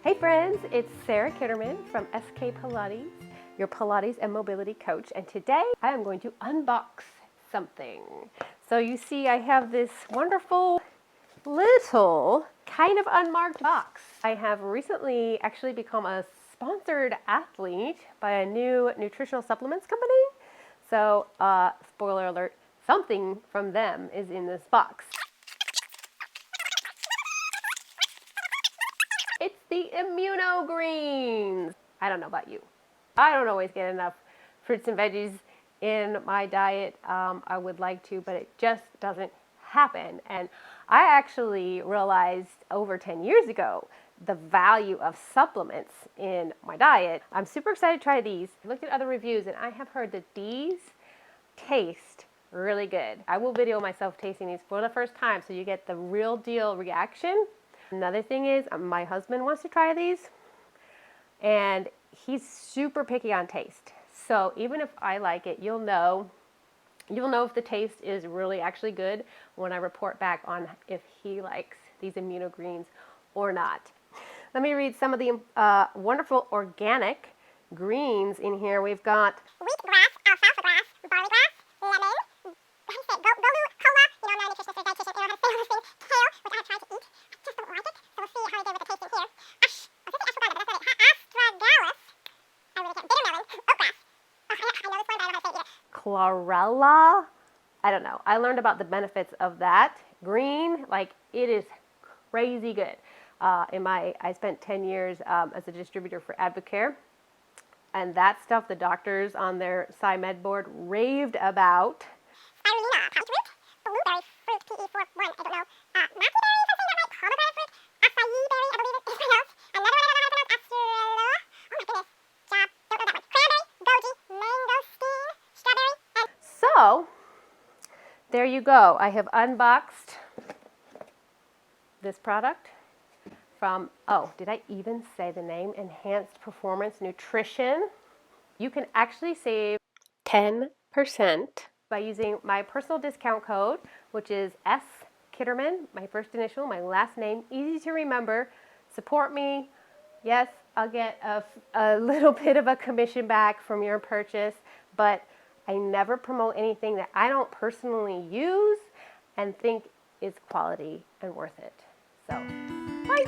Hey friends, it's Sarah Kitterman from SK Pilates, your Pilates and mobility coach, and today I am going to unbox something. So you see I have this wonderful little kind of unmarked box. I have recently actually become a sponsored athlete by a new nutritional supplements company. So spoiler alert, something from them is in this box. It's the ImmunoGreens. I don't know about you. I don't always get enough fruits and veggies in my diet. I would like to, but it just doesn't happen. And I actually realized over 10 years ago the value of supplements in my diet. I'm super excited to try these. I looked at other reviews and I have heard that these taste really good. I will video myself tasting these for the first time so you get the real deal reaction. Another thing is my husband wants to try these and he's super picky on taste. So even if I like it, you'll know if the taste is really actually good when I report back on if he likes these ImmunoGreens or not. Let me read some of the wonderful organic greens in here. We've got wheatgrass, alfalfa grass, barley grass, lemon, golu, cola, you don't know nutrition, there's dietitian, you know how to say all those things, kale, which I tried to eat, I just don't like it, so we'll see how I do with the tasting here. Ashwagandha, but that's not it, astragalus, I really can't, bitter melon, oatgrass, I know this one, but I don't know how to say it either. chlorella. I don't know. I learned about the benefits of that. Green, like it is crazy good. I spent 10 years as a distributor for Advocare, and that stuff the doctors on their SciMed board raved about. Spirulina, pouch root, blueberry fruit, PE41, I don't know, mackleberry, if I'm saying that right, pomegranate fruit, acai berry, I believe it is pronounced, another one I don't know how to pronounce, astrella, oh my goodness, don't know that one, cranberry, goji, mangosteen, strawberry, and So, there you go. I have unboxed this product from, oh, did I even say the name? Enhanced Performance Nutrition. You can actually save 10% by using my personal discount code, which is SKITTERMAN, my first initial, my last name, easy to remember. Support me. Yes, I'll get a little bit of a commission back from your purchase, but I never promote anything that I don't personally use and think is quality and worth it. So, bye.